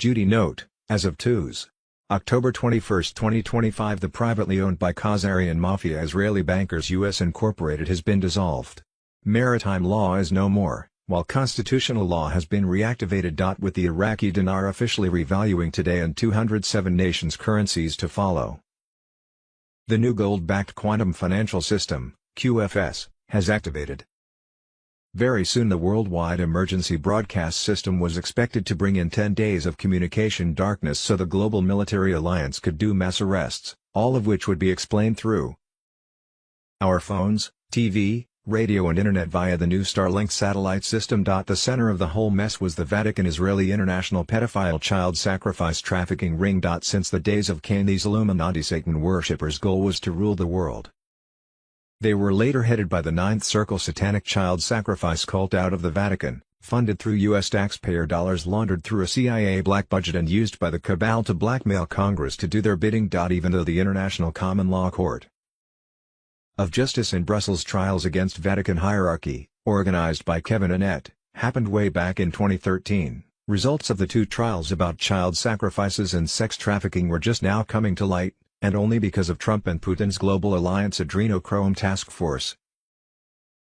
Judy note, as of October 21, 2025, the privately owned by Khazarian Mafia Israeli Bankers US Incorporated has been dissolved. Maritime law is no more, while constitutional law has been reactivated. With the Iraqi dinar officially revaluing today and 207 nations' currencies to follow. The new gold-backed quantum financial system, QFS, has activated. Very soon the worldwide emergency broadcast system was expected to bring in 10 days of communication darkness so the global military alliance could do mass arrests, all of which would be explained through our phones, TV, radio and internet via the new Starlink satellite system. The center of the whole mess was the Vatican-Israeli international pedophile child sacrifice trafficking ring. Since the days of Cain, these Illuminati Satan worshippers' goal was to rule the world. They were later headed by the Ninth Circle satanic child sacrifice cult out of the Vatican, funded through U.S. taxpayer dollars laundered through a CIA black budget and used by the cabal to blackmail Congress to do their bidding. Even though the International Common Law Court of Justice in Brussels trials against Vatican hierarchy, organized by Kevin Annett, happened way back in 2013, results of the two trials about child sacrifices and sex trafficking were just now coming to light, and only because of Trump and Putin's Global Alliance Adrenochrome Task Force.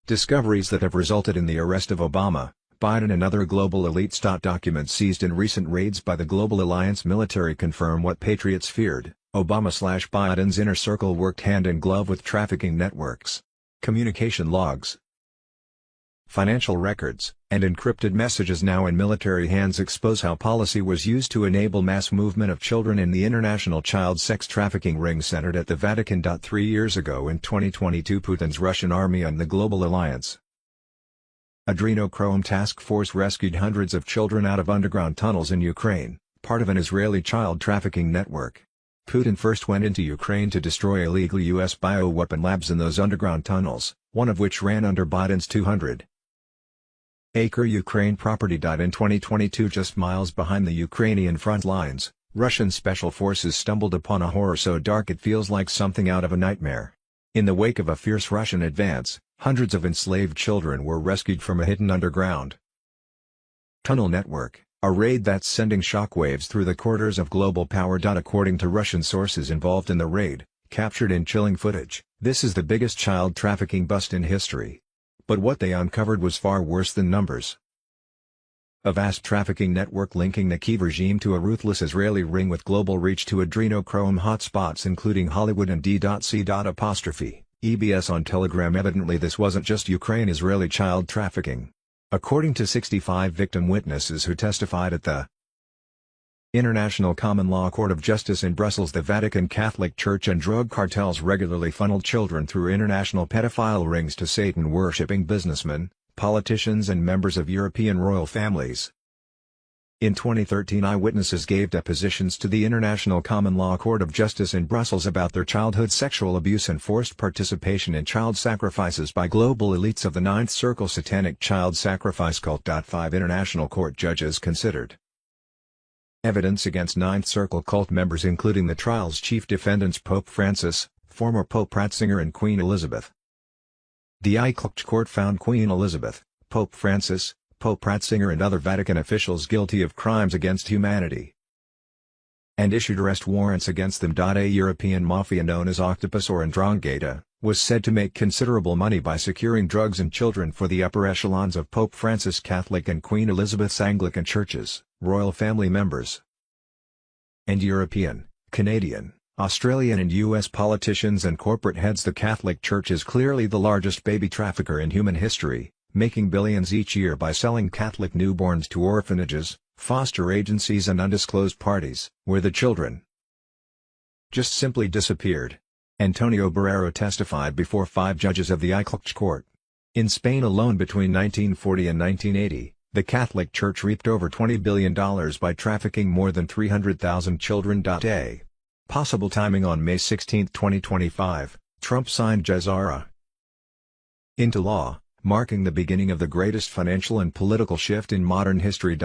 Discoveries that have resulted in the arrest of Obama, Biden and other global elites. Documents seized in recent raids by the Global Alliance military confirm what patriots feared: Obama/Biden's inner circle worked hand in glove with trafficking networks. Communication logs, financial records, and encrypted messages now in military hands expose how policy was used to enable mass movement of children in the international child sex trafficking ring centered at the Vatican. 3 years ago in 2022, Putin's Russian army and the Global Alliance Adrenochrome Task Force rescued hundreds of children out of underground tunnels in Ukraine, part of an Israeli child trafficking network. Putin first went into Ukraine to destroy illegal U.S. bioweapon labs in those underground tunnels, one of which ran under Biden's 200-acre Ukraine property. In 2022, just miles behind the Ukrainian front lines, Russian special forces stumbled upon a horror so dark it feels like something out of a nightmare. In the wake of a fierce Russian advance, hundreds of enslaved children were rescued from a hidden underground tunnel network, a raid that's sending shockwaves through the corridors of global power. According to Russian sources involved in the raid, captured in chilling footage, this is the biggest child trafficking bust in history. But what they uncovered was far worse than numbers. A vast trafficking network linking the Kyiv regime to a ruthless Israeli ring with global reach to adrenochrome hotspots including Hollywood and D.C. EBS on Telegram. Evidently this wasn't just Ukraine-Israeli child trafficking. According to 65 victim witnesses who testified at the International Common Law Court of Justice in Brussels, the Vatican Catholic Church and drug cartels regularly funneled children through international pedophile rings to Satan-worshipping businessmen, politicians and members of European royal families. In 2013, eyewitnesses gave depositions to the International Common Law Court of Justice in Brussels about their childhood sexual abuse and forced participation in child sacrifices by global elites of the Ninth Circle satanic child sacrifice cult. 5 international court judges considered evidence against Ninth Circle cult members, including the trial's chief defendants Pope Francis, former Pope Ratzinger and Queen Elizabeth. The ICLC court found Queen Elizabeth, Pope Francis, Pope Ratzinger and other Vatican officials guilty of crimes against humanity and issued arrest warrants against them. A European mafia known as Octopus or 'Ndrangheta, was said to make considerable money by securing drugs and children for the upper echelons of Pope Francis' Catholic and Queen Elizabeth's Anglican churches, royal family members, and European, Canadian, Australian and U.S. politicians and corporate heads. The Catholic Church is clearly the largest baby trafficker in human history, making billions each year by selling Catholic newborns to orphanages, foster agencies and undisclosed parties, where the children just simply disappeared. Antonio Barrero testified before 5 judges of the ICLC court. In Spain alone between 1940 and 1980, the Catholic Church reaped over $20 billion by trafficking more than 300,000 children. A possible timing: on May 16, 2025, Trump signed Jezara into law, marking the beginning of the greatest financial and political shift in modern history.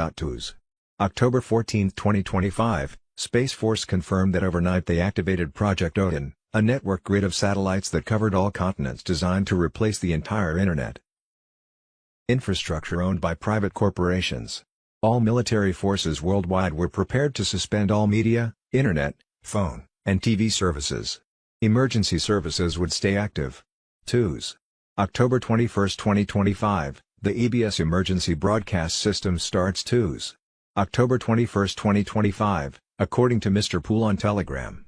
October 14, 2025, Space Force confirmed that overnight they activated Project Odin, a network grid of satellites that covered all continents designed to replace the entire Internet infrastructure owned by private corporations. All military forces worldwide were prepared to suspend all media, internet, phone, and TV services. Emergency services would stay active. 2s. October 21, 2025, the EBS emergency broadcast system starts. 2s. October 21, 2025, according to Mr. Poole on Telegram.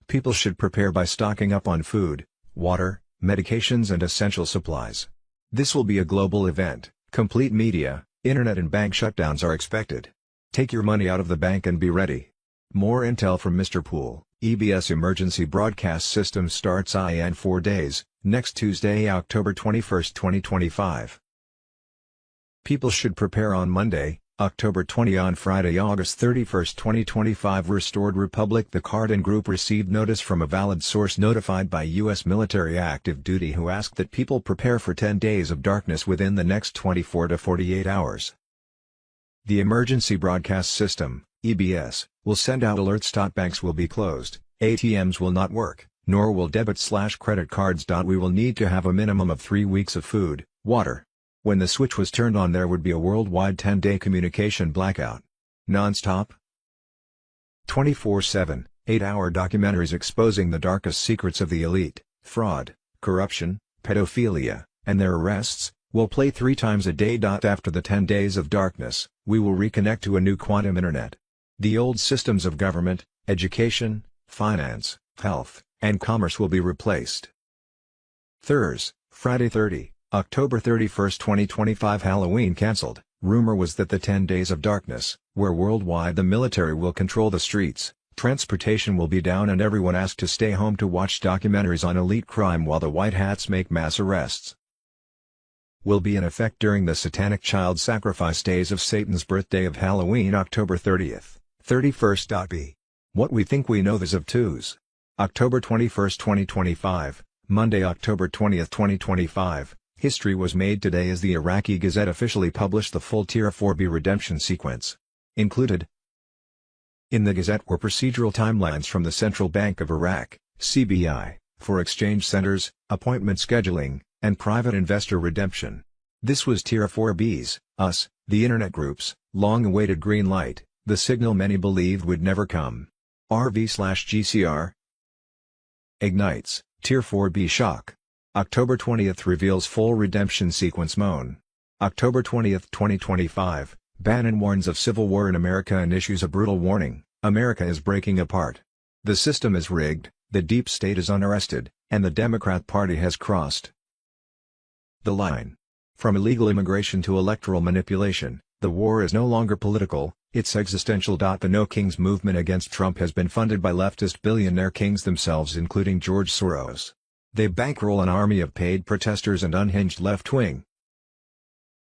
People should prepare by stocking up on food, water, medications and essential supplies. This will be a global event. Complete media, internet and bank shutdowns are expected. Take your money out of the bank and be ready. More intel from Mr. Poole. EBS emergency broadcast system starts in 4 days, next Tuesday, October 21, 2025. People should prepare on Monday, October 20. On Friday, August 31, 2025, Restored Republic. The Cardin Group received notice from a valid source notified by U.S. military active duty who asked that people prepare for 10 days of darkness within the next 24 to 48 hours. The emergency broadcast system, EBS, will send out alerts. Banks will be closed, ATMs will not work, nor will debit/credit cards. We will need to have a minimum of 3 weeks of food, water. When the switch was turned on, there would be a worldwide 10-day communication blackout. Non-stop? 24/7, 8-hour documentaries exposing the darkest secrets of the elite, fraud, corruption, pedophilia, and their arrests, will play 3 times a day. After the 10 days of darkness, we will reconnect to a new quantum internet. The old systems of government, education, finance, health, and commerce will be replaced. Thursday, Friday 30. October 31, 2025. Halloween cancelled. Rumor was that the 10 days of darkness, where worldwide the military will control the streets, transportation will be down and everyone asked to stay home to watch documentaries on elite crime while the White Hats make mass arrests, will be in effect during the satanic child sacrifice days of Satan's birthday of Halloween, October 30th, 31st. B. What we think we know. As of 2s. October 21, 2025, Monday, October 20, 2025. History was made today as the Iraqi Gazette officially published the full Tier 4B redemption sequence. Included in the Gazette were procedural timelines from the Central Bank of Iraq, CBI, for exchange centers, appointment scheduling, and private investor redemption. This was Tier 4B's, us, the Internet Group's, long-awaited green light, the signal many believed would never come. RV/GCR ignites, Tier 4B shock. October 20th reveals full redemption sequence. Moan. October 20th, 2025, Bannon warns of civil war in America and issues a brutal warning: America is breaking apart. The system is rigged, the deep state is unarrested, and the Democrat Party has crossed the line. From illegal immigration to electoral manipulation, the war is no longer political, it's existential. The No Kings movement against Trump has been funded by leftist billionaire kings themselves, including George Soros. They bankroll an army of paid protesters and unhinged left-wing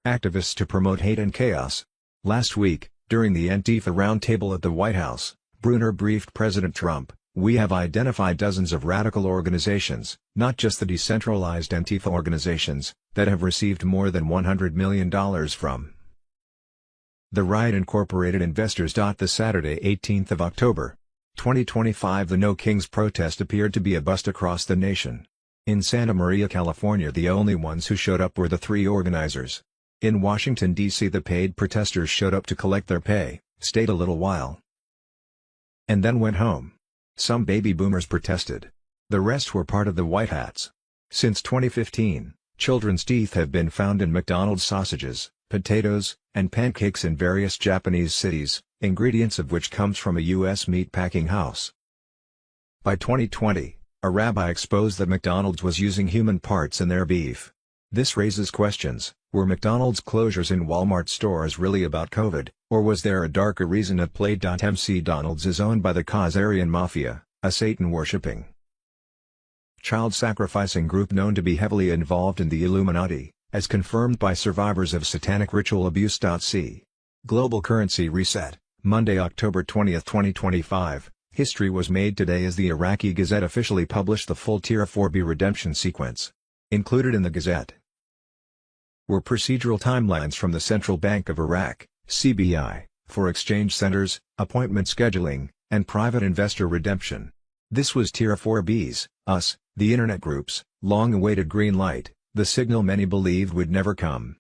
activists to promote hate and chaos. Last week, during the Antifa roundtable at the White House, Brunner briefed President Trump, "We have identified dozens of radical organizations, not just the decentralized Antifa organizations, that have received more than $100 million from the Riot Incorporated investors." The Saturday 18th of October, 2025, the No Kings protest appeared to be a bust across the nation. In Santa Maria, California, the only ones who showed up were the 3 organizers. In Washington, D.C., the paid protesters showed up to collect their pay, stayed a little while, and then went home. Some baby boomers protested. The rest were part of the White Hats. Since 2015, children's teeth have been found in McDonald's sausages, potatoes, and pancakes in various Japanese cities, ingredients of which comes from a U.S. meat packing house. By 2020, a rabbi exposed that McDonald's was using human parts in their beef. This raises questions: were McDonald's closures in Walmart stores really about COVID, or was there a darker reason at play? McDonald's is owned by the Khazarian Mafia, a Satan-worshipping, child-sacrificing group known to be heavily involved in the Illuminati, as confirmed by survivors of satanic ritual abuse. C. Global Currency Reset, Monday, October 20, 2025. History was made today as the Iraqi Gazette officially published the full Tier 4B redemption sequence. Included in the Gazette were procedural timelines from the Central Bank of Iraq, CBI, for exchange centers, appointment scheduling, and private investor redemption. This was Tier 4B's, us, the Internet Group's, long-awaited green light, the signal many believed would never come.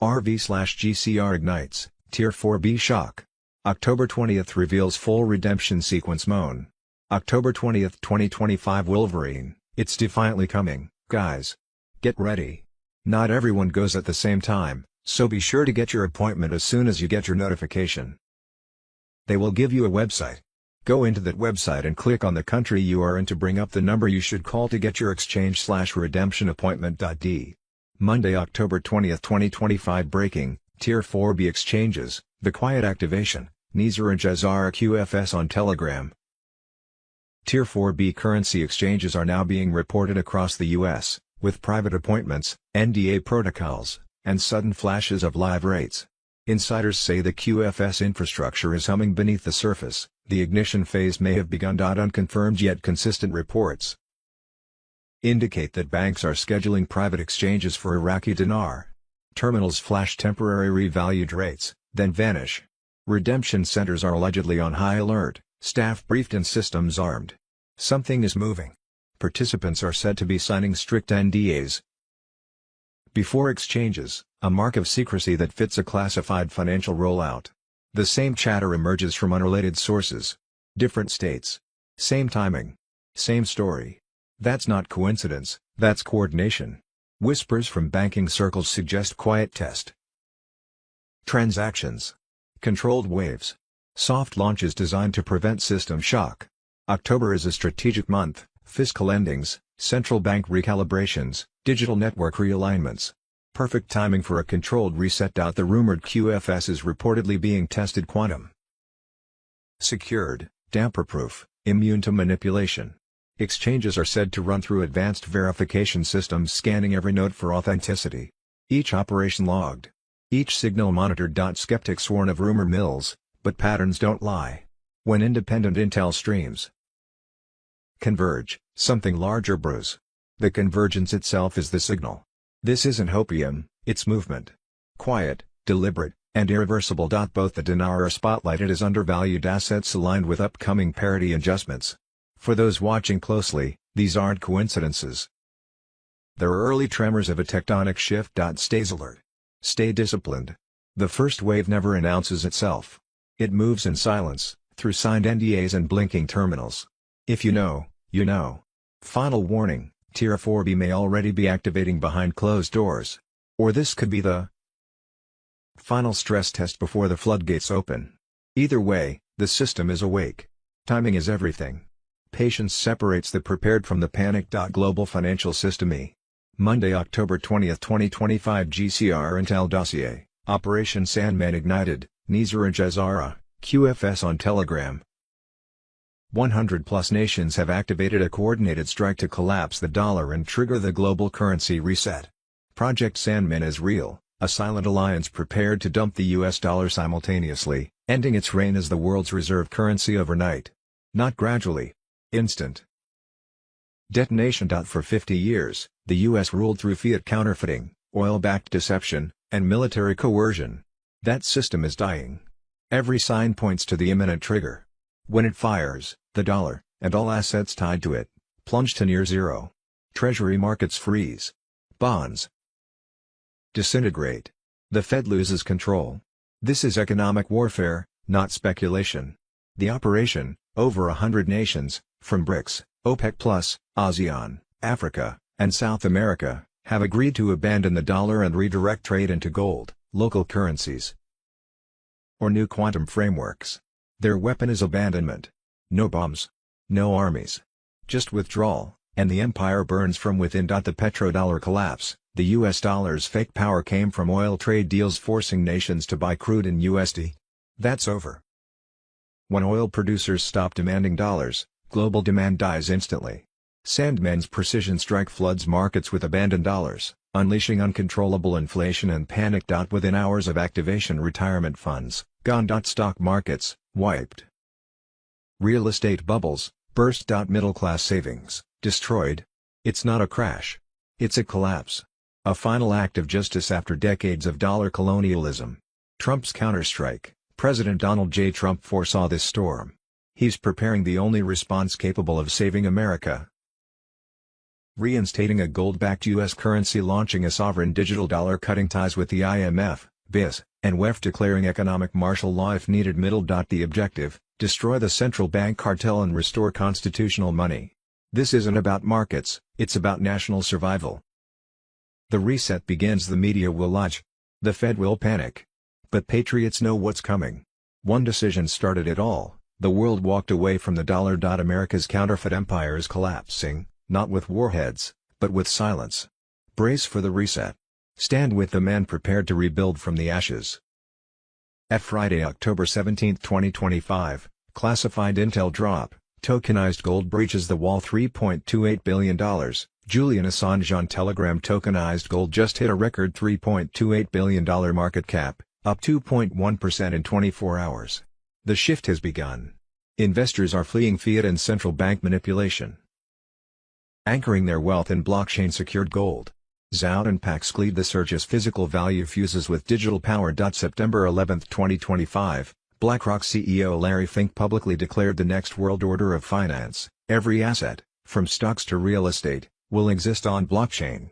RV/GCR ignites, Tier 4B shock. October 20th reveals full redemption sequence Moan. October 20th 2025 Wolverine, it's defiantly coming, guys. Get ready. Not everyone goes at the same time, so be sure to get your appointment as soon as you get your notification. They will give you a website. Go into that website and click on the country you are in to bring up the number you should call to get your exchange/redemption appointment. Monday, October 20th 2025 breaking, Tier 4B exchanges, the quiet activation, Nizar and Jazara QFS on Telegram. Tier 4B currency exchanges are now being reported across the U.S., with private appointments, NDA protocols, and sudden flashes of live rates. Insiders say the QFS infrastructure is humming beneath the surface, the ignition phase may have begun. Unconfirmed yet consistent reports indicate that banks are scheduling private exchanges for Iraqi dinar. Terminals flash temporary revalued rates, then vanish. Redemption centers are allegedly on high alert, staff briefed and systems armed. Something is moving. Participants are said to be signing strict NDAs before exchanges, a mark of secrecy that fits a classified financial rollout. The same chatter emerges from unrelated sources. Different states. Same timing. Same story. That's not coincidence, that's coordination. Whispers from banking circles suggest quiet test. Transactions. Controlled waves. Soft launches designed to prevent system shock. October is a strategic month, fiscal endings, central bank recalibrations, digital network realignments. Perfect timing for a controlled reset. The rumored QFS is reportedly being tested quantum secured, tamper-proof, immune to manipulation. Exchanges are said to run through advanced verification systems scanning every node for authenticity. Each operation logged. Each signal monitored. Skeptics warn of rumor mills, but patterns don't lie. When independent intel streams converge, something larger brews. The convergence itself is the signal. This isn't hopium, it's movement. Quiet, deliberate, and irreversible. Both the dinar are spotlighted as undervalued assets aligned with upcoming parity adjustments. For those watching closely, these aren't coincidences. There are early tremors of a tectonic shift. Stays alert. Stay disciplined. The first wave never announces itself. It moves in silence, through signed NDAs and blinking terminals. If you know, you know. Final warning, Tier 4B may already be activating behind closed doors. Or this could be the final stress test before the floodgates open. Either way, the system is awake. Timing is everything. Patience separates the prepared from the panicked. Global Financial System E. Monday, October 20th 2025 GCR Intel Dossier, Operation Sandman ignited, Nizar and Jazara, QFS on Telegram. 100+ nations have activated a coordinated strike to collapse the dollar and trigger the global currency reset. Project Sandman is real, a silent alliance prepared to dump the US dollar simultaneously, ending its reign as the world's reserve currency overnight. Not gradually. Instant detonation. For 50 years, the U.S. ruled through fiat counterfeiting, oil-backed deception, and military coercion. That system is dying. Every sign points to the imminent trigger. When it fires, the dollar, and all assets tied to it, plunge to near zero. Treasury markets freeze. Bonds disintegrate. The Fed loses control. This is economic warfare, not speculation. The operation, over 100 nations, from BRICS, OPEC+, ASEAN, Africa, and South America, have agreed to abandon the dollar and redirect trade into gold, local currencies, or new quantum frameworks. Their weapon is abandonment. No bombs. No armies. Just withdrawal, and the empire burns from within. The petrodollar collapse. The US dollar's fake power came from oil trade deals forcing nations to buy crude in USD. That's over. When oil producers stop demanding dollars, global demand dies instantly. Sandman's precision strike floods markets with abandoned dollars, unleashing uncontrollable inflation and panic. Within hours of activation, retirement funds, gone. Stock markets, wiped. Real estate bubbles, burst. Middle-class savings, destroyed. It's not a crash. It's a collapse. A final act of justice after decades of dollar colonialism. Trump's counterstrike. President Donald J. Trump foresaw this storm. He's preparing the only response capable of saving America. reinstating a gold-backed U.S. currency, launching a sovereign digital dollar, cutting ties with the IMF, BIS, and WEF, declaring economic martial law if needed. The objective: destroy the central bank cartel and restore constitutional money. This isn't about markets, it's about national survival. The reset begins. The media will lie. The Fed will panic. But patriots know what's coming. One decision started it all: the world walked away from the dollar. America's counterfeit empire is collapsing, not with warheads, but with silence. Brace for the reset. Stand with the man prepared to rebuild from the ashes. At Friday, October 17, 2025, classified intel drop: tokenized gold breaches the wall, $3.28 billion. Julian Assange on Telegram. Tokenized gold just hit a record $3.28 billion market cap, up 2.1% in 24 hours. The shift has begun. Investors are fleeing fiat and central bank manipulation, anchoring their wealth in blockchain-secured gold. Zout and Pax lead the surge as physical value fuses with digital power. September 11, 2025, BlackRock CEO Larry Fink publicly declared the next world order of finance: every asset, from stocks to real estate, will exist on blockchain.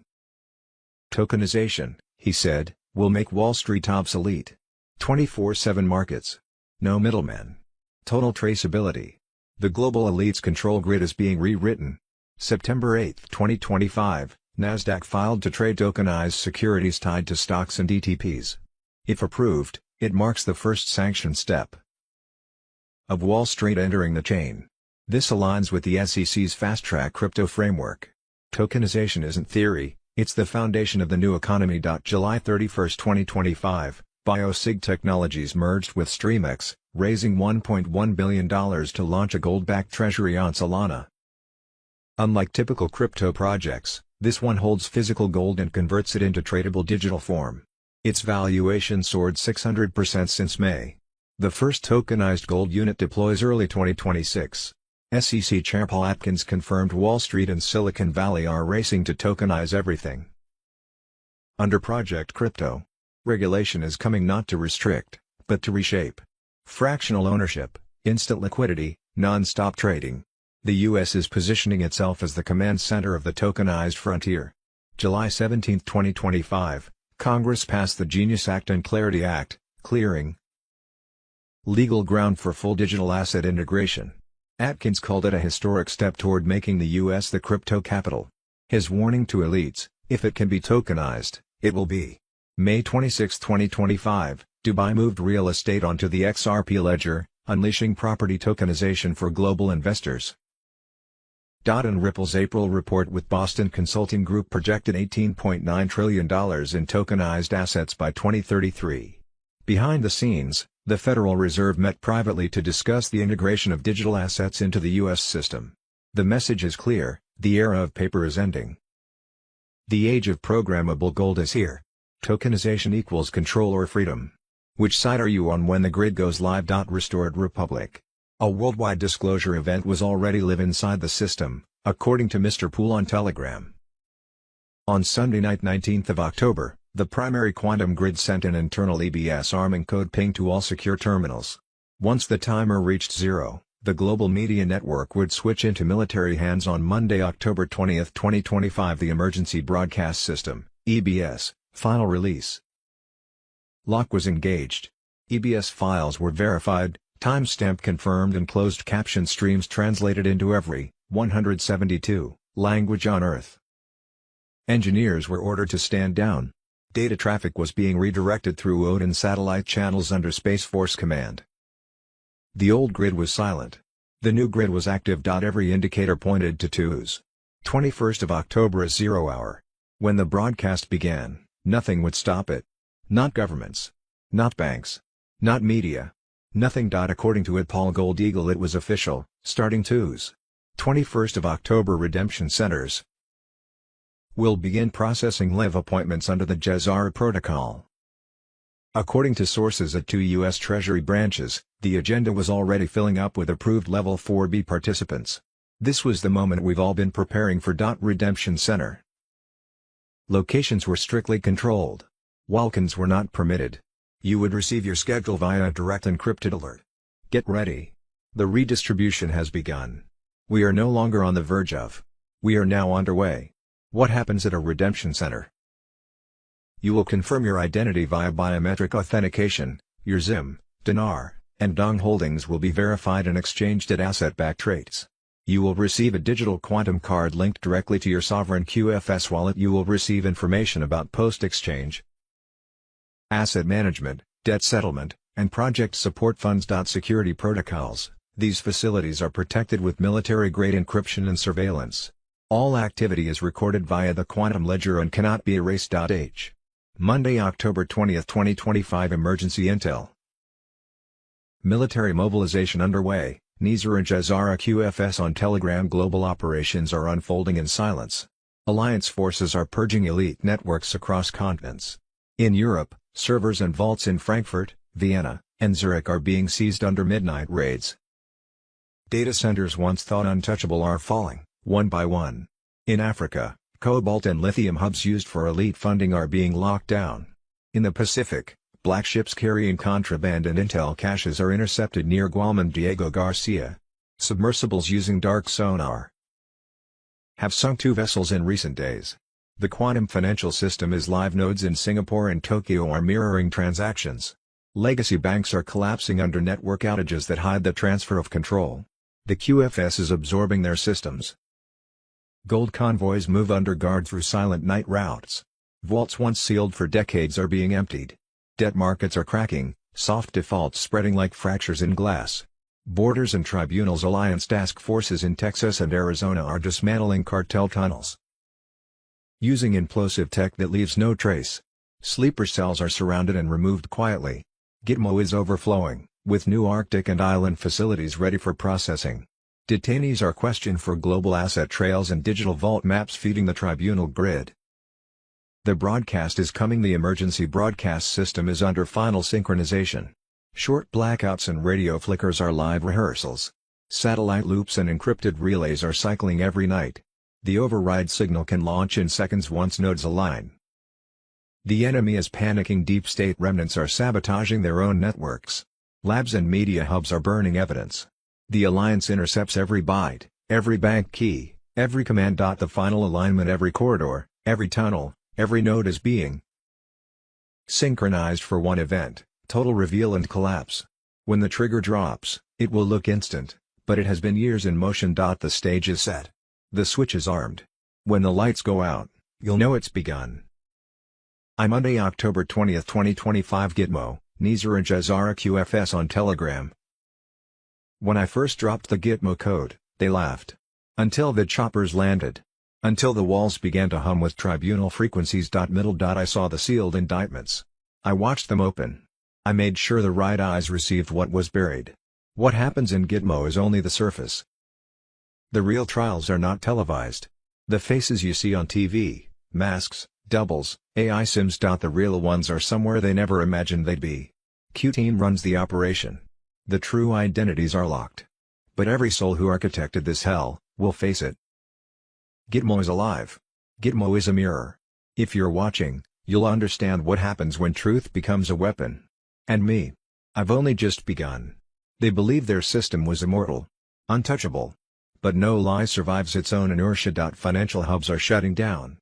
Tokenization, he said, will make Wall Street obsolete. 24/7 markets. No middlemen. Total traceability. The global elite's control grid is being rewritten. September 8, 2025, Nasdaq filed to trade tokenized securities tied to stocks and ETPs. If approved, it marks the first sanctioned step of Wall Street entering the chain. This aligns with the SEC's fast-track crypto framework. Tokenization isn't theory, it's the foundation of the new economy. July 31, 2025, BioSig Technologies merged with StreamX, raising $1.1 billion to launch a gold-backed treasury on Solana. Unlike typical crypto projects, this one holds physical gold and converts it into tradable digital form. Its valuation soared 600% since May. The first tokenized gold unit deploys early 2026. SEC Chair Paul Atkins confirmed Wall Street and Silicon Valley are racing to tokenize everything. Under Project Crypto, regulation is coming not to restrict, but to reshape. Fractional ownership, instant liquidity, non-stop trading. The U.S. is positioning itself as the command center of the tokenized frontier. July 17, 2025, Congress passed the Genius Act and Clarity Act, clearing legal ground for full digital asset integration. Atkins called it a historic step toward making the U.S. the crypto capital. His warning to elites: if it can be tokenized, it will be. May 26, 2025, Dubai moved real estate onto the XRP ledger, unleashing property tokenization for global investors. And Ripple's April report with Boston Consulting Group projected $18.9 trillion in tokenized assets by 2033. Behind the scenes, the Federal Reserve met privately to discuss the integration of digital assets into the U.S. system. The message is clear: the era of paper is ending. The age of programmable gold is here. Tokenization equals control or freedom. Which side are you on when the grid goes live? Restored Republic. A worldwide disclosure event was already live inside the system, according to Mr. Poole on Telegram. On Sunday night, 19th of October, the primary quantum grid sent an internal EBS arming code ping to all secure terminals. Once the timer reached zero, the global media network would switch into military hands. On Monday, October 20, 2025, the Emergency Broadcast System, EBS, final release lock was engaged. EBS files were verified, timestamp confirmed, and closed caption streams translated into every 172 language on Earth. Engineers were ordered to stand down. Data traffic was being redirected through Odin satellite channels under Space Force command. The old grid was silent. The new grid was active. Every indicator pointed to 21st of October as 0 hour. When the broadcast began, nothing would stop it. Not governments. Not banks. Not media. Nothing. According to Paul Goldeagle, it was official, starting 21st of October. Redemption centers will begin processing live appointments under the Jezara protocol. According to sources at 2 U.S. Treasury branches, the agenda was already filling up with approved Level 4B participants. This was the moment we've all been preparing for. Redemption center locations were strictly controlled. Walk-ins were not permitted. You would receive your schedule via a direct encrypted alert. Get ready. The redistribution has begun. We are no longer on the verge of. We are now underway. What happens at a redemption center? You will confirm your identity via biometric authentication. Your ZIM, dinar, and dong holdings will be verified and exchanged at asset-backed trades. You will receive a digital quantum card linked directly to your sovereign QFS wallet. You will receive information about post-exchange asset management, debt settlement, and project support funds. Security protocols. These facilities are protected with military-grade encryption and surveillance. All activity is recorded via the quantum ledger and cannot be erased. Monday, October 20, 2025. Emergency intel. Military mobilization underway. Nizar and Jazara QFS on Telegram. Global operations are unfolding in silence. Alliance forces are purging elite networks across continents. In Europe, servers and vaults in Frankfurt, Vienna, and Zurich are being seized under midnight raids. Data centers once thought untouchable are falling, one by one. In Africa, cobalt and lithium hubs used for elite funding are being locked down. In the Pacific, black ships carrying contraband and intel caches are intercepted near Guam and Diego Garcia. Submersibles using dark sonar have sunk 2 vessels in recent days. The quantum financial system is live. Nodes in Singapore and Tokyo are mirroring transactions. Legacy banks are collapsing under network outages that hide the transfer of control. The QFS is absorbing their systems. Gold convoys move under guard through silent night routes. Vaults once sealed for decades are being emptied. Debt markets are cracking, soft defaults spreading like fractures in glass. Borders and Tribunals Alliance task forces in Texas and Arizona are dismantling cartel tunnels using implosive tech that leaves no trace. Sleeper cells are surrounded and removed quietly. Gitmo is overflowing, with new Arctic and island facilities ready for processing. Detainees are questioned for global asset trails and digital vault maps feeding the tribunal grid. The broadcast is coming. The emergency broadcast system is under final synchronization. Short blackouts and radio flickers are live rehearsals. Satellite loops and encrypted relays are cycling every night. The override signal can launch in seconds once nodes align. The enemy is panicking. Deep state remnants are sabotaging their own networks. Labs and media hubs are burning evidence. The Alliance intercepts every byte, every bank key, every command. The final alignment. Every corridor, every tunnel, every node is being synchronized for one event, total reveal and collapse. When the trigger drops, it will look instant, but it has been years in motion. The stage is set. The switch is armed. When the lights go out, you'll know it's begun. Monday, October 20, 2025. Gitmo, Nizar and Jazara QFS on Telegram. When I first dropped the Gitmo code, they laughed. Until the choppers landed. Until the walls began to hum with tribunal frequencies. I saw the sealed indictments. I watched them open. I made sure the right eyes received what was buried. What happens in Gitmo is only the surface. The real trials are not televised. The faces you see on TV, masks, doubles, AI sims. The real ones are somewhere they never imagined they'd be. Q-Team runs the operation. The true identities are locked. But every soul who architected this hell will face it. Gitmo is alive. Gitmo is a mirror. If you're watching, you'll understand what happens when truth becomes a weapon. And me. I've only just begun. They believe their system was immortal. Untouchable. But no lie survives its own inertia. Financial hubs are shutting down.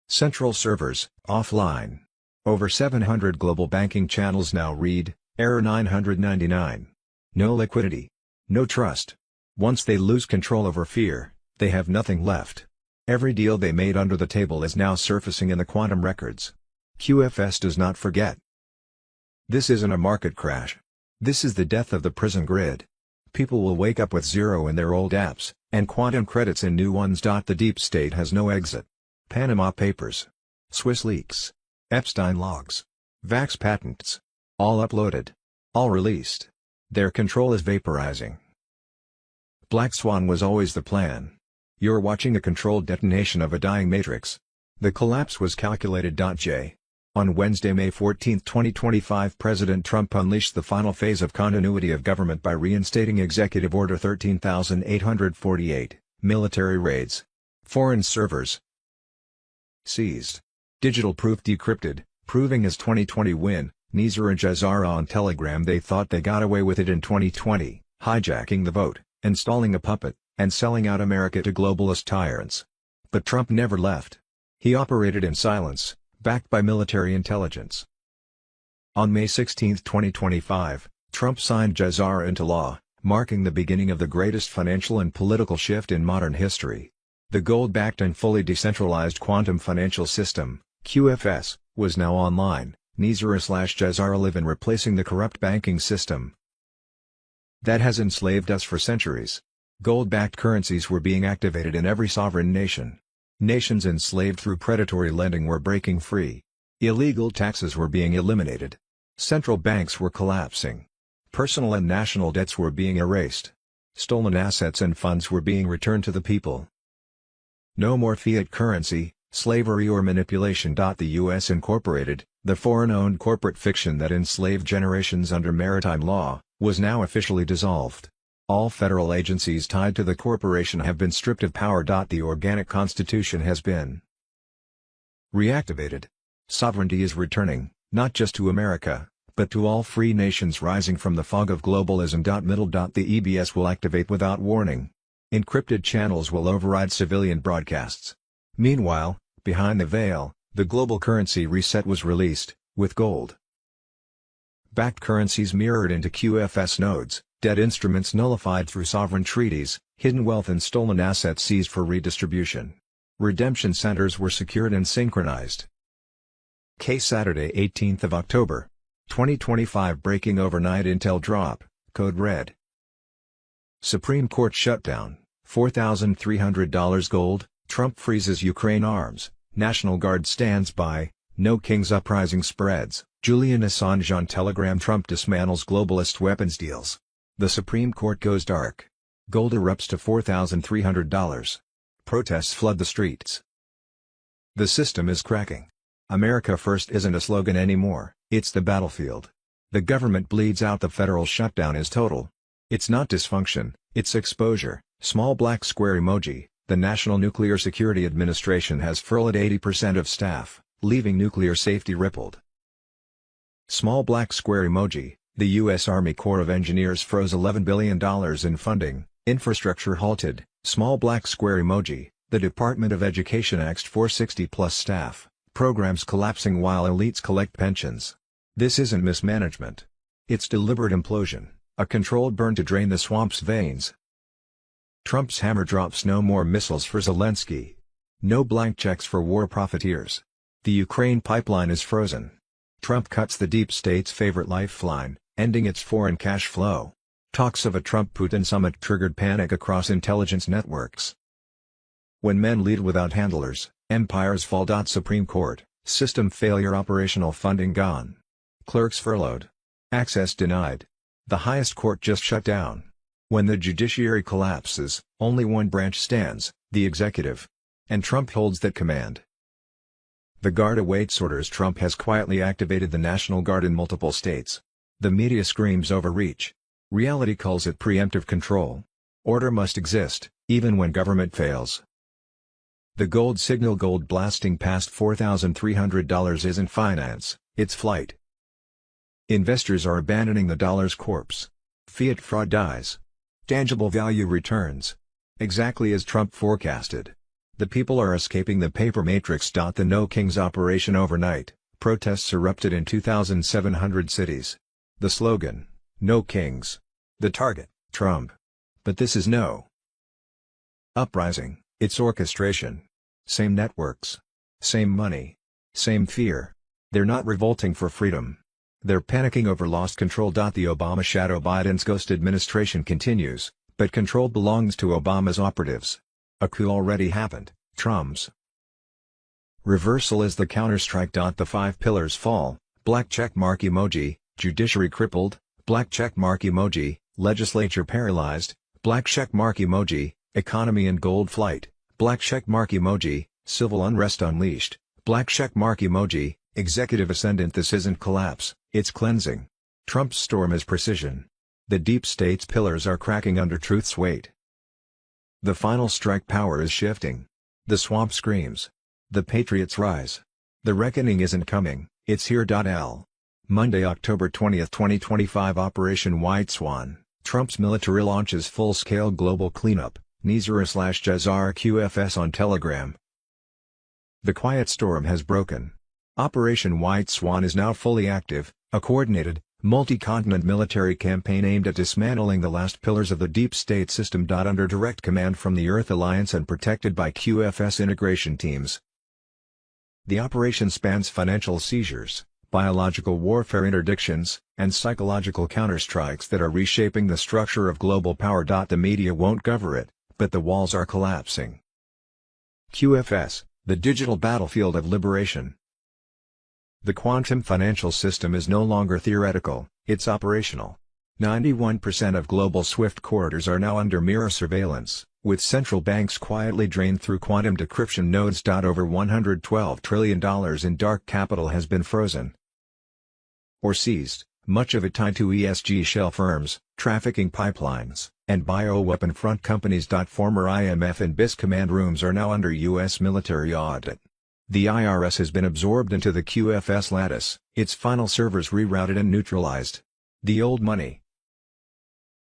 Central servers, offline. Over 700 global banking channels now read, error 999. No liquidity. No trust. Once they lose control over fear, they have nothing left. Every deal they made under the table is now surfacing in the quantum records. QFS does not forget. This isn't a market crash. This is the death of the prison grid. People will wake up with zero in their old apps, and quantum credits in new ones. The deep state has no exit. Panama Papers. Swiss leaks. Epstein logs. Vax patents. All uploaded. All released. Their control is vaporizing. Black Swan was always the plan. You're watching a controlled detonation of a dying matrix. The collapse was calculated. On Wednesday, May 14, 2025, President Trump unleashed the final phase of continuity of government by reinstating Executive Order 13,848, military raids. Foreign servers seized. Digital proof decrypted, proving his 2020 win. Nizar and Jazara on Telegram. They thought they got away with it in 2020, hijacking the vote, installing a puppet, and selling out America to globalist tyrants. But Trump never left. He operated in silence, backed by military intelligence. On May 16, 2025, Trump signed JSR into law, marking the beginning of the greatest financial and political shift in modern history. The gold-backed and fully decentralized quantum financial system, QFS, was now online, NISR/JSR live in replacing the corrupt banking system that has enslaved us for centuries. Gold-backed currencies were being activated in every sovereign nation. Nations enslaved through predatory lending were breaking free. Illegal taxes were being eliminated. Central banks were collapsing. Personal and national debts were being erased. Stolen assets and funds were being returned to the people. No more fiat currency, slavery or manipulation. The U.S. Incorporated, the foreign-owned corporate fiction that enslaved generations under maritime law, was now officially dissolved. All federal agencies tied to the corporation have been stripped of power. The organic constitution has been reactivated. Sovereignty is returning, not just to America, but to all free nations rising from the fog of globalism. The EBS will activate without warning. Encrypted channels will override civilian broadcasts. Meanwhile, behind the veil, the global currency reset was released, with gold-backed currencies mirrored into QFS nodes, debt instruments nullified through sovereign treaties, hidden wealth and stolen assets seized for redistribution. Redemption centers were secured and synchronized. Saturday 18th of October, 2025 breaking overnight intel drop, code red. Supreme Court shutdown, $4,300 gold, Trump freezes Ukraine arms, National Guard stands by, no King's uprising spreads, Julian Assange on Telegram. Trump dismantles globalist weapons deals. The Supreme Court goes dark. Gold erupts to $4,300. Protests flood the streets. The system is cracking. America First isn't a slogan anymore, it's the battlefield. The government bleeds out. The federal shutdown is total. It's not dysfunction, it's exposure. Small black square emoji. The National Nuclear Security Administration has furloughed 80% of staff, leaving nuclear safety rippled. Small black square emoji. The U.S. Army Corps of Engineers froze $11 billion in funding, infrastructure halted. Small black square emoji. The Department of Education axed 460+ staff, programs collapsing while elites collect pensions. This isn't mismanagement. It's deliberate implosion, a controlled burn to drain the swamp's veins. Trump's hammer drops no more missiles for Zelensky. No blank checks for war profiteers. The Ukraine pipeline is frozen. Trump cuts the deep state's favorite lifeline, ending its foreign cash flow. Talks of a Trump-Putin summit triggered panic across intelligence networks. When men lead without handlers, empires fall. Supreme Court, system failure. Operational funding gone. Clerks furloughed. Access denied. The highest court just shut down. When the judiciary collapses, only one branch stands, the executive. And Trump holds that command. The Guard awaits orders. Trump has quietly activated the National Guard in multiple states. The media screams overreach. Reality calls it preemptive control. Order must exist, even when government fails. The gold signal. Gold blasting past $4,300 isn't finance, it's flight. Investors are abandoning the dollar's corpse. Fiat fraud dies. Tangible value returns. Exactly as Trump forecasted. The people are escaping the paper matrix. The No Kings operation overnight. Protests erupted in 2,700 cities. The slogan, No Kings. The target, Trump. But this is no uprising, it's orchestration. Same networks. Same money. Same fear. They're not revolting for freedom. They're panicking over lost control. The Obama shadow. Biden's ghost administration continues, but control belongs to Obama's operatives. A coup already happened, Trump's reversal is the counterstrike. The 5 pillars fall, black check mark emoji, judiciary crippled, black check mark emoji, legislature paralyzed, black check mark emoji, economy in gold flight, black check mark emoji, civil unrest unleashed, black check mark emoji, executive ascendant. This isn't collapse, it's cleansing. Trump's storm is precision. The deep state's pillars are cracking under truth's weight. The final strike. Power is shifting. The swamp screams. The patriots rise. The reckoning isn't coming, it's here. Monday, October 20, 2025. Operation White Swan. Trump's military launches full-scale global cleanup. NISR/JSR QFS on Telegram. The quiet storm has broken. Operation White Swan is now fully active, a coordinated, multi-continent military campaign aimed at dismantling the last pillars of the deep state system. Under direct command from the Earth Alliance and protected by QFS integration teams. The operation spans financial seizures, biological warfare interdictions, and psychological counterstrikes that are reshaping the structure of global power. The media won't cover it, but the walls are collapsing. QFS, the digital battlefield of liberation. The quantum financial system is no longer theoretical, it's operational. 91% of global SWIFT corridors are now under mirror surveillance, with central banks quietly drained through quantum decryption nodes. Over $112 trillion in dark capital has been frozen or seized, much of it tied to ESG shell firms, trafficking pipelines, and bioweapon front companies. Former IMF and BIS command rooms are now under U.S. military audit. The IRS has been absorbed into the QFS lattice, its final servers rerouted and neutralized. The old money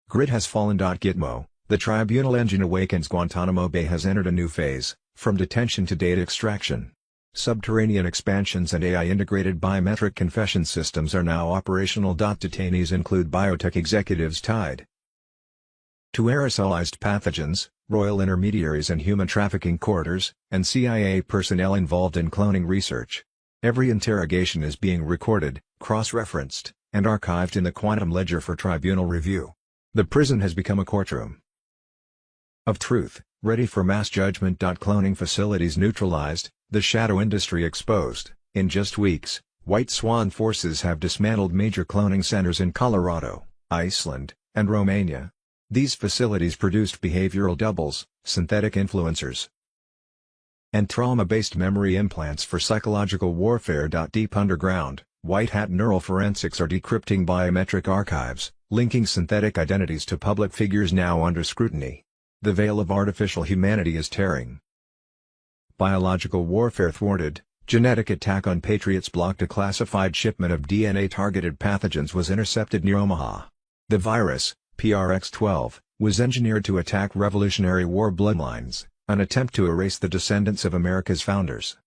grid has fallen. Gitmo, the tribunal engine awakens. Guantanamo Bay has entered a new phase, from detention to data extraction. Subterranean expansions and AI-integrated biometric confession systems are now operational. Detainees include biotech executives tied to aerosolized pathogens, royal intermediaries and human trafficking corridors, and CIA personnel involved in cloning research. Every interrogation is being recorded, cross-referenced, and archived in the quantum ledger for tribunal review. The prison has become a courtroom of truth, ready for mass judgment. Cloning facilities neutralized, the shadow industry exposed. In just weeks, White Swan forces have dismantled major cloning centers in Colorado, Iceland, and Romania. These facilities produced behavioral doubles, synthetic influencers, and trauma-based memory implants for psychological warfare. Deep underground, white-hat neural forensics are decrypting biometric archives, linking synthetic identities to public figures now under scrutiny. The veil of artificial humanity is tearing. Biological warfare thwarted, genetic attack on Patriots blocked. A classified shipment of DNA-targeted pathogens was intercepted near Omaha. The virus, PRX-12, was engineered to attack Revolutionary War bloodlines, an attempt to erase the descendants of America's founders.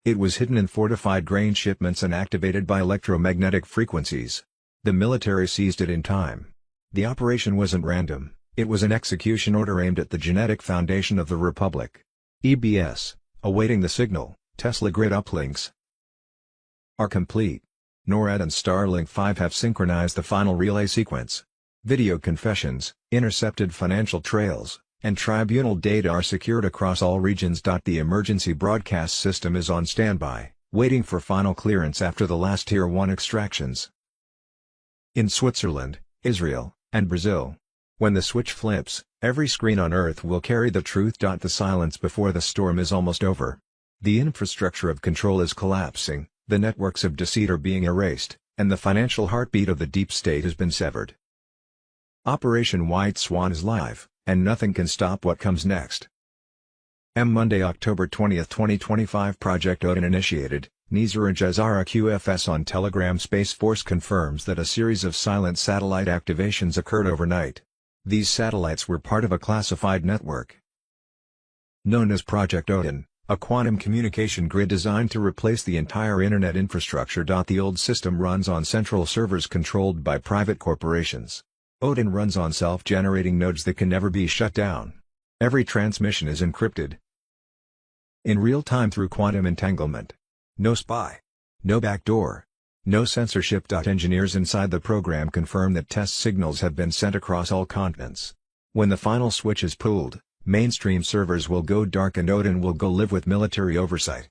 It was hidden in fortified grain shipments and activated by electromagnetic frequencies. The military seized it in time. The operation wasn't random, it was an execution order aimed at the genetic foundation of the Republic. EBS, awaiting the signal. Tesla grid uplinks are complete. NORAD and Starlink 5 have synchronized the final relay sequence. Video confessions, intercepted financial trails, and tribunal data are secured across all regions. The emergency broadcast system is on standby, waiting for final clearance after the last Tier 1 extractions. In Switzerland, Israel, and Brazil. When the switch flips, every screen on Earth will carry the truth. The silence before the storm is almost over. The infrastructure of control is collapsing, the networks of deceit are being erased, and the financial heartbeat of the deep state has been severed. Operation White Swan is live, and nothing can stop what comes next. Monday, October 20, 2025. Project Odin initiated. Nizar Jazara QFS on Telegram. Space Force confirms that a series of silent satellite activations occurred overnight. These satellites were part of a classified network known as Project Odin, a quantum communication grid designed to replace the entire Internet infrastructure. The old system runs on central servers controlled by private corporations. Odin runs on self-generating nodes that can never be shut down. Every transmission is encrypted in real time through quantum entanglement. No spy, no backdoor, no censorship. Engineers inside the program confirm that test signals have been sent across all continents. When the final switch is pulled, mainstream servers will go dark and Odin will go live with military oversight.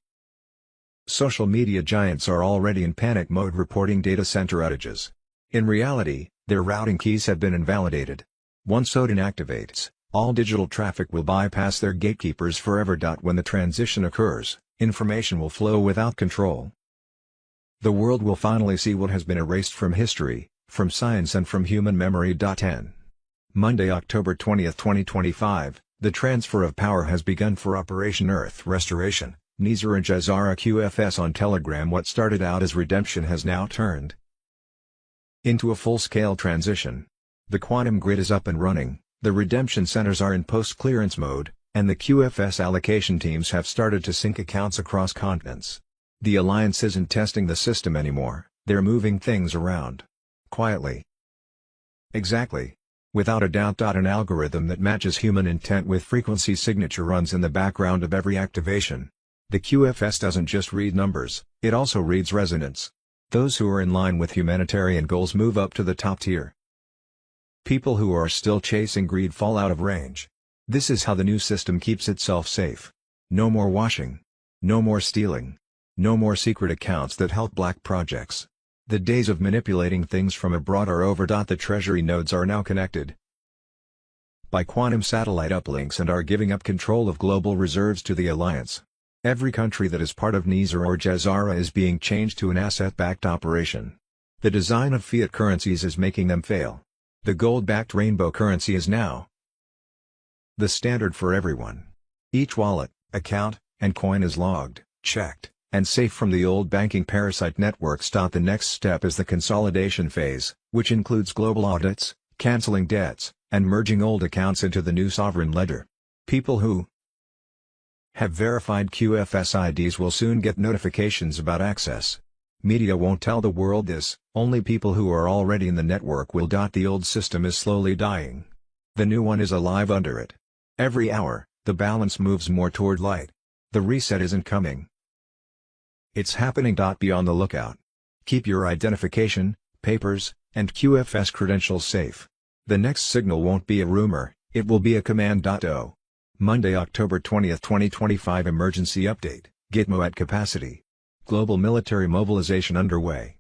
Social media giants are already in panic mode reporting data center outages. In reality, their routing keys have been invalidated. Once Odin activates, all digital traffic will bypass their gatekeepers forever. When the transition occurs, information will flow without control. The world will finally see what has been erased from history, from science and from human memory. Monday, October 20, 2025, the transfer of power has begun for Operation Earth Restoration. Nizar Jazara QFS on Telegram. What started out as redemption has now turned into a full-scale transition. The quantum grid is up and running, the redemption centers are in post-clearance mode, and the QFS allocation teams have started to sync accounts across continents. The alliance isn't testing the system anymore, they're moving things around. Quietly. Exactly. Without a doubt. An algorithm that matches human intent with frequency signature runs in the background of every activation. The QFS doesn't just read numbers, it also reads resonance. Those who are in line with humanitarian goals move up to the top tier. People who are still chasing greed fall out of range. This is how the new system keeps itself safe. No more washing. No more stealing. No more secret accounts that help black projects. The days of manipulating things from abroad are over. The Treasury nodes are now connected by quantum satellite uplinks and are giving up control of global reserves to the alliance. Every country that is part of NISA or Jazara is being changed to an asset-backed operation. The design of fiat currencies is making them fail. The gold-backed rainbow currency is now the standard for everyone. Each wallet, account, and coin is logged, checked, and safe from the old banking parasite networks. The next step is the consolidation phase, which includes global audits, canceling debts, and merging old accounts into the new sovereign ledger. People who have verified QFS IDs will soon get notifications about access. Media won't tell the world this, only people who are already in the network will. The old system is slowly dying. The new one is alive under it. Every hour, the balance moves more toward light. The reset isn't coming. It's happening. Be on the lookout. Keep your identification, papers, and QFS credentials safe. The next signal won't be a rumor, it will be a command. Monday, October 20, 2025 Emergency Update, Gitmo at capacity. Global military mobilization underway.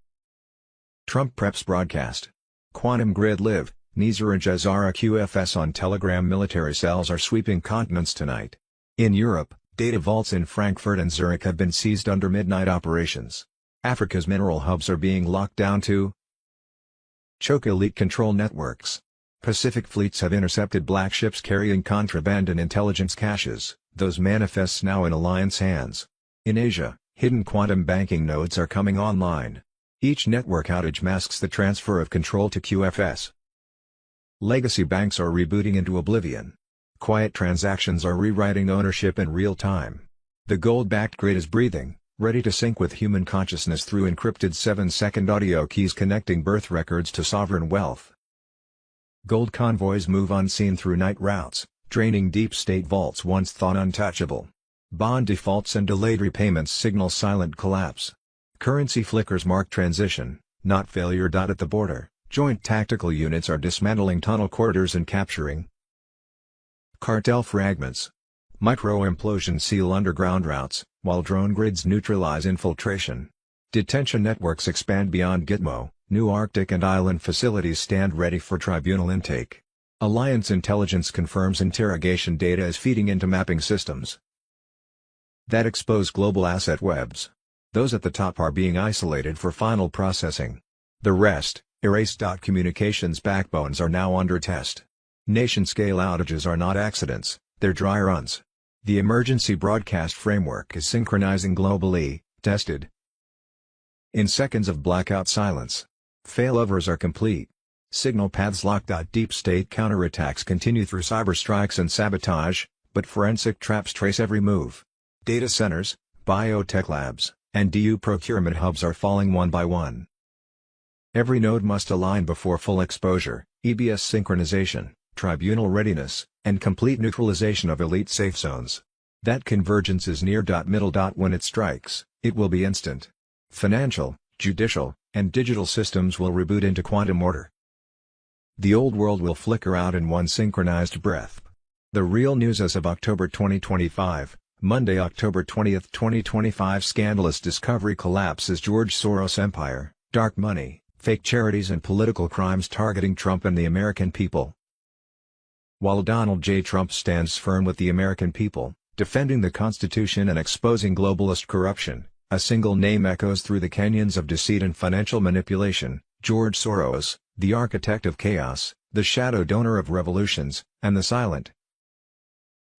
Trump preps broadcast. Quantum Grid Live, NISA and Jazara QFS on Telegram. Military cells are sweeping continents tonight. In Europe, data vaults in Frankfurt and Zurich have been seized under midnight operations. Africa's mineral hubs are being locked down to choke elite control networks. Pacific fleets have intercepted black ships carrying contraband and intelligence caches, those manifests now in alliance hands. In Asia, hidden quantum banking nodes are coming online. Each network outage masks the transfer of control to QFS. Legacy banks are rebooting into oblivion. Quiet transactions are rewriting ownership in real time. The gold-backed grid is breathing, ready to sync with human consciousness through encrypted 7-second audio keys connecting birth records to sovereign wealth. Gold convoys move unseen through night routes, draining deep state vaults once thought untouchable. Bond defaults and delayed repayments signal silent collapse. Currency flickers mark transition, not failure. At the border, joint tactical units are dismantling tunnel corridors and capturing cartel fragments. Micro-implosions seal underground routes, while drone grids neutralize infiltration. Detention networks expand beyond Gitmo. New Arctic and island facilities stand ready for tribunal intake. Alliance intelligence confirms interrogation data is feeding into mapping systems that expose global asset webs. Those at the top are being isolated for final processing. The rest, erased. Communications backbones are now under test. Nation-scale outages are not accidents, they're dry runs. The emergency broadcast framework is synchronizing globally, tested in seconds of blackout silence. Failovers are complete. Signal paths locked. Deep state counterattacks continue through cyber strikes and sabotage, but forensic traps trace every move. Data centers, biotech labs, and DU procurement hubs are falling one by one. Every node must align before full exposure, EBS synchronization, tribunal readiness, and complete neutralization of elite safe zones. That convergence is near. Middle. When it strikes, it will be instant. Financial, judicial, and digital systems will reboot into quantum order. The old world will flicker out in one synchronized breath. The real news as of October 2025, Monday, October 20, 2025. Scandalous discovery collapses George Soros empire, dark money, fake charities and political crimes targeting Trump and the American people. While Donald J. Trump stands firm with the American people, defending the Constitution and exposing globalist corruption, a single name echoes through the canyons of deceit and financial manipulation: George Soros, the architect of chaos, the shadow donor of revolutions, and the silent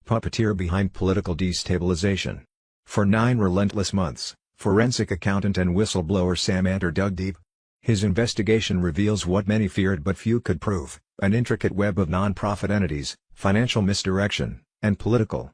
puppeteer behind political destabilization. For 9 relentless months, forensic accountant and whistleblower Sam Anter dug deep. His investigation reveals what many feared but few could prove: an intricate web of non-profit entities, financial misdirection, and political.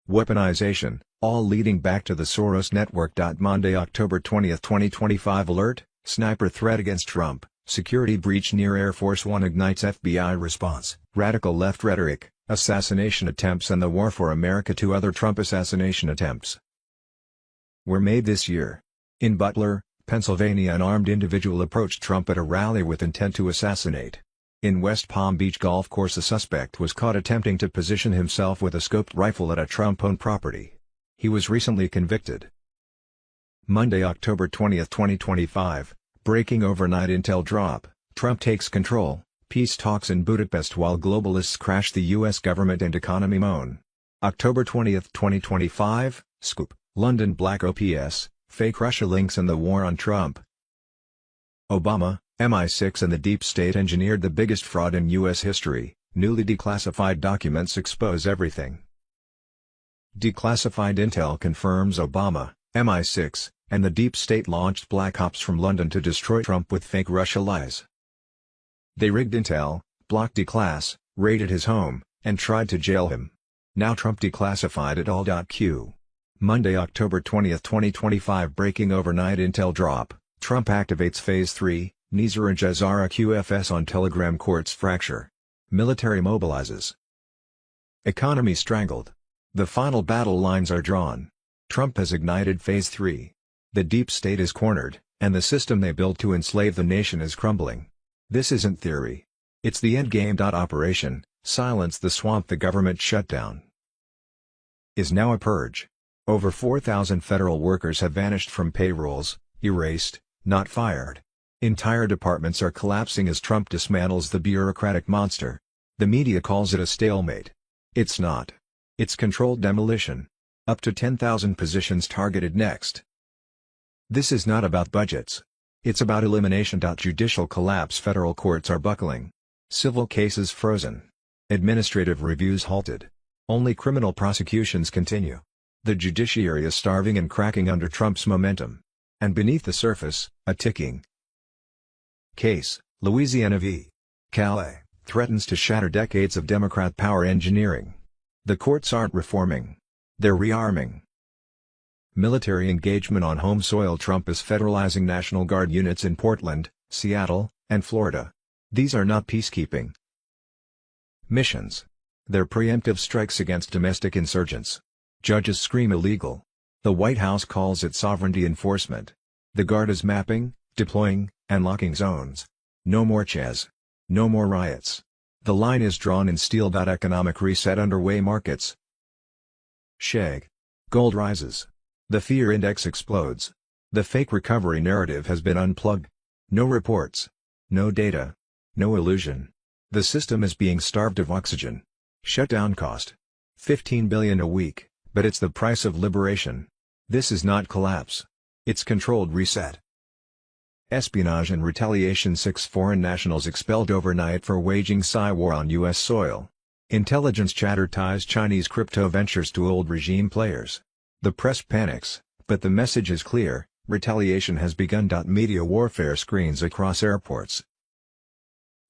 Weaponization, all leading back to the Soros network. Monday, October 20, 2025 alert, sniper threat against Trump, security breach near Air Force One ignites FBI response, radical left rhetoric, assassination attempts and the war for America. 2 other Trump assassination attempts were made this year. In Butler, Pennsylvania, an armed individual approached Trump at a rally with intent to assassinate. In West Palm Beach golf course, a suspect was caught attempting to position himself with a scoped rifle at a Trump-owned property. He was recently convicted. Monday, October 20, 2025, breaking overnight intel drop, Trump takes control, peace talks in Budapest while globalists crash the U.S. government and economy moan. October 20, 2025, scoop, London black OPS, fake Russia links and the war on Trump. Obama, MI6 and the deep state engineered the biggest fraud in U.S. history, newly declassified documents expose everything. Declassified intel confirms Obama, MI6, and the deep state launched black ops from London to destroy Trump with fake Russia lies. They rigged intel, blocked declass, raided his home, and tried to jail him. Now Trump declassified it all. Q. Monday, October 20, 2025 breaking overnight intel drop, Trump activates Phase 3, Nizar and Jazara QFS on Telegram courts fracture. Military mobilizes. Economy strangled. The final battle lines are drawn. Trump has ignited Phase 3. The deep state is cornered, and the system they built to enslave the nation is crumbling. This isn't theory. It's the endgame. Operation Silence the Swamp. The government shutdown is now a purge. Over 4,000 federal workers have vanished from payrolls, erased, not fired. Entire departments are collapsing as Trump dismantles the bureaucratic monster. The media calls it a stalemate. It's not. It's controlled demolition. Up to 10,000 positions targeted next. This is not about budgets. It's about elimination. Judicial collapse. Federal courts are buckling. Civil cases frozen. Administrative reviews halted. Only criminal prosecutions continue. The judiciary is starving and cracking under Trump's momentum. And beneath the surface, a ticking case, Louisiana v. Calais, threatens to shatter decades of Democrat power engineering. The courts aren't reforming. They're rearming. Military engagement on home soil. Trump is federalizing National Guard units in Portland, Seattle, and Florida. These are not peacekeeping missions. They're preemptive strikes against domestic insurgents. Judges scream illegal. The White House calls it sovereignty enforcement. The Guard is mapping, deploying, and locking zones. No more chess. No more riots. The line is drawn in steel. Economic reset underway. Markets shake. Gold rises. The fear index explodes. The fake recovery narrative has been unplugged. No reports. No data. No illusion. The system is being starved of oxygen. Shutdown cost $15 billion a week, but it's the price of liberation. This is not collapse. It's controlled reset. Espionage and retaliation. 6 foreign nationals expelled overnight for waging spy war on U.S. soil. Intelligence chatter ties Chinese crypto ventures to old regime players. The press panics, but the message is clear: retaliation has begun. Media warfare screens across airports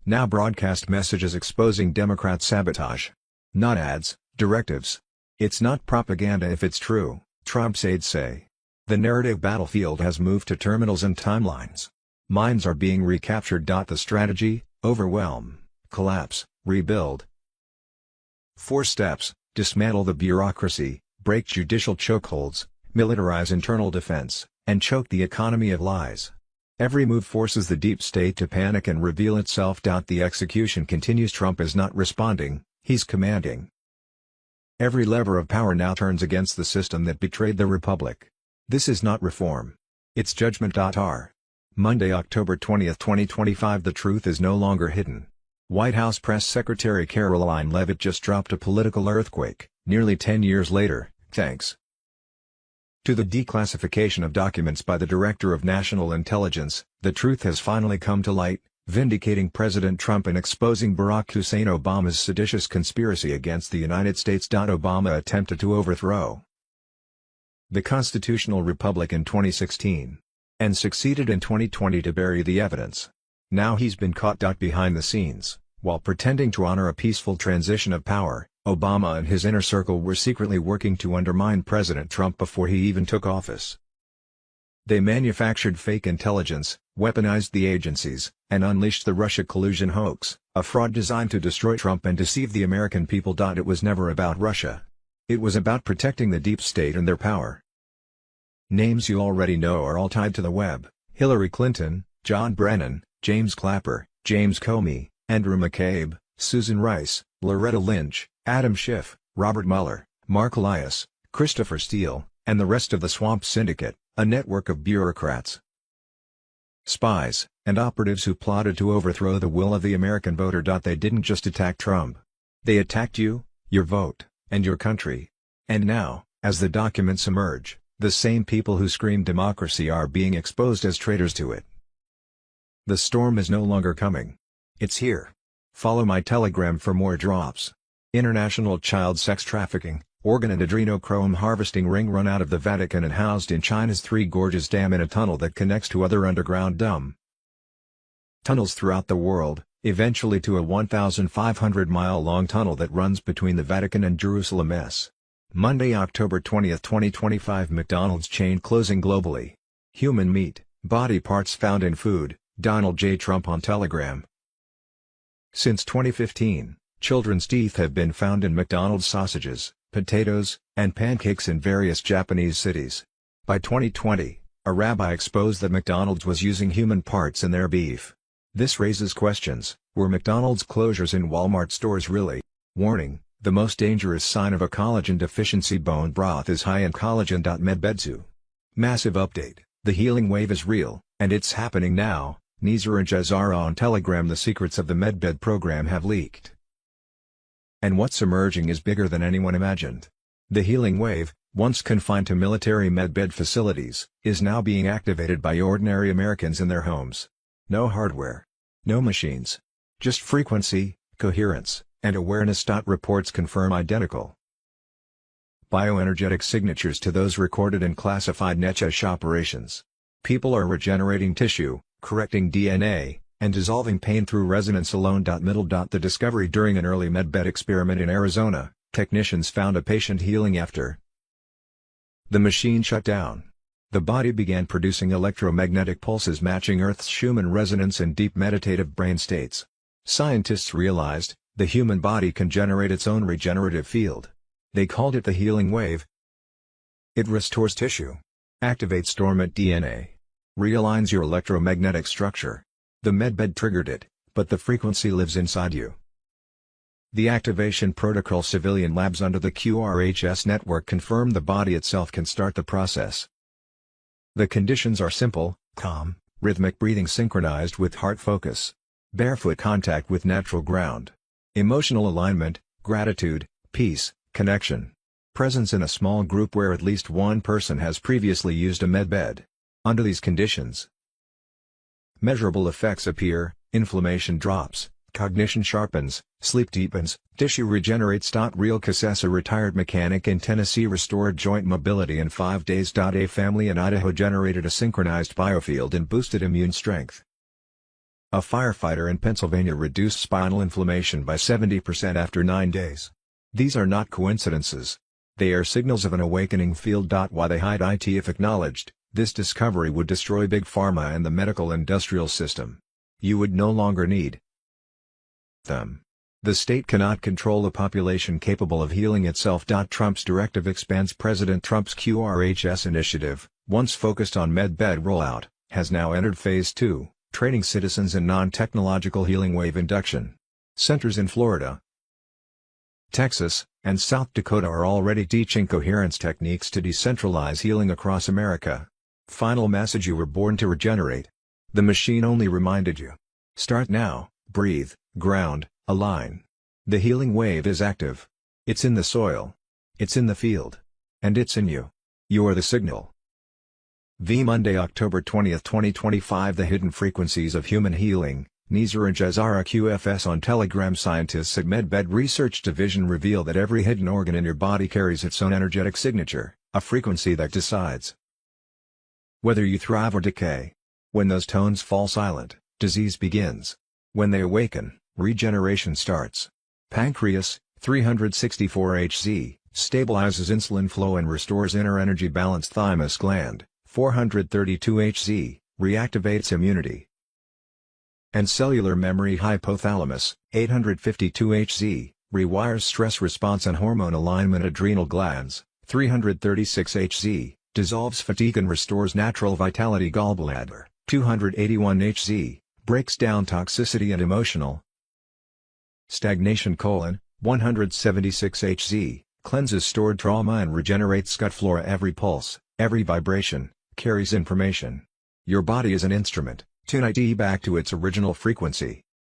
now broadcast messages exposing Democrat sabotage. Not ads, directives. It's not propaganda if it's true, Trump's aides say. The narrative battlefield has moved to terminals and timelines. Minds are being recaptured. The strategy: overwhelm, collapse, rebuild. 4 steps: dismantle the bureaucracy, break judicial chokeholds, militarize internal defense, and choke the economy of lies. Every move forces the deep state to panic and reveal itself. The execution continues. Trump is not responding, he's commanding. Every lever of power now turns against the system that betrayed the republic. This is not reform. It's judgment. Monday, October 20, 2025. The truth is no longer hidden. White House Press Secretary Caroline Leavitt just dropped a political earthquake, nearly 10 years later, thanks to the declassification of documents by the Director of National Intelligence. The truth has finally come to light, vindicating President Trump and exposing Barack Hussein Obama's seditious conspiracy against the United States. Obama attempted to overthrow the constitutional republic in 2016, and succeeded in 2020 to bury the evidence. Now he's been caught behind the scenes, while pretending to honor a peaceful transition of power. Obama and his inner circle were secretly working to undermine President Trump before he even took office. They manufactured fake intelligence, weaponized the agencies, and unleashed the Russia collusion hoax, a fraud designed to destroy Trump and deceive the American people. It was never about Russia. It was about protecting the deep state and their power. Names you already know are all tied to the web: Hillary Clinton, John Brennan, James Clapper, James Comey, Andrew McCabe, Susan Rice, Loretta Lynch, Adam Schiff, Robert Mueller, Mark Elias, Christopher Steele, and the rest of the Swamp Syndicate, a network of bureaucrats, spies, and operatives who plotted to overthrow the will of the American voter. They didn't just attack Trump. They attacked you, your vote, and your country. And now, as the documents emerge, the same people who scream democracy are being exposed as traitors to it. The storm is no longer coming. It's here. Follow my Telegram for more drops. International child sex trafficking, organ and adrenochrome harvesting ring run out of the Vatican and housed in China's Three Gorges Dam in a tunnel that connects to other underground tunnels throughout the world, eventually to a 1,500-mile-long tunnel that runs between the Vatican and Jerusalem. Monday, October 20, 2025. McDonald's chain closing globally. Human meat, body parts found in food, Donald J. Trump on Telegram. Since 2015, children's teeth have been found in McDonald's sausages, potatoes, and pancakes in various Japanese cities. By 2020, a rabbi exposed that McDonald's was using human parts in their beef. This raises questions: were McDonald's closures in Walmart stores really? Warning: the most dangerous sign of a collagen deficiency: bone broth is high in collagen. Medbed2. Massive update: the healing wave is real, and it's happening now. Nizar and Jazara on Telegram. The secrets of the Medbed program have leaked, and what's emerging is bigger than anyone imagined. The healing wave, once confined to military medbed facilities, is now being activated by ordinary Americans in their homes. No hardware. No machines. Just frequency, coherence, and awareness. Reports confirm identical bioenergetic signatures to those recorded in classified NETCH operations. People are regenerating tissue, correcting DNA, and dissolving pain through resonance alone. The discovery: during an early medbed experiment in Arizona, technicians found a patient healing after the machine shut down. The body began producing electromagnetic pulses matching Earth's Schumann resonance in deep meditative brain states. Scientists realized the human body can generate its own regenerative field. They called it the healing wave. It restores tissue, activates dormant DNA, realigns your electromagnetic structure. The medbed triggered it, but the frequency lives inside you. The activation protocol: civilian labs under the QRHS network confirm the body itself can start the process. The conditions are simple: calm, rhythmic breathing synchronized with heart focus, barefoot contact with natural ground, emotional alignment, gratitude, peace, connection, presence in a small group where at least one person has previously used a medbed. Under these conditions, measurable effects appear: inflammation drops, cognition sharpens, sleep deepens, tissue regenerates. Real Cassess, a retired mechanic in Tennessee, restored joint mobility in 5 days. A family in Idaho generated a synchronized biofield and boosted immune strength. A firefighter in Pennsylvania reduced spinal inflammation by 70% after 9 days. These are not coincidences. They are signals of an awakening field. Why they hide it? If acknowledged, this discovery would destroy big pharma and the medical industrial system. You would no longer need them. The state cannot control a population capable of healing itself. Trump's directive expands. President Trump's QRHS initiative, once focused on medbed rollout, has now entered phase 2, training citizens in non-technological healing wave induction. Centers in Florida, Texas, and South Dakota are already teaching coherence techniques to decentralize healing across America. Final message: you were born to regenerate. The machine only reminded you. Start now, breathe, ground, align. The healing wave is active. It's in the soil. It's in the field. And it's in you. You are the signal. Monday, October 20, 2025. The hidden frequencies of human healing. Nizar and Jazara QFS on Telegram. Scientists at Medbed Research Division reveal that every hidden organ in your body carries its own energetic signature, a frequency that decides whether you thrive or decay. When those tones fall silent, disease begins. When they awaken, regeneration starts. Pancreas, 364 Hz, stabilizes insulin flow and restores inner energy balance. Thymus gland, 432 Hz, reactivates immunity and cellular memory. Hypothalamus, 852 Hz, rewires stress response and hormone alignment. Adrenal glands, 336 Hz, dissolves fatigue and restores natural vitality. Gallbladder, 281 Hz, breaks down toxicity and emotional stagnation. Colon, 176 Hz, cleanses stored trauma and regenerates gut flora. Every pulse, every vibration, carries information. Your body is an instrument. Tune it back to its original frequency.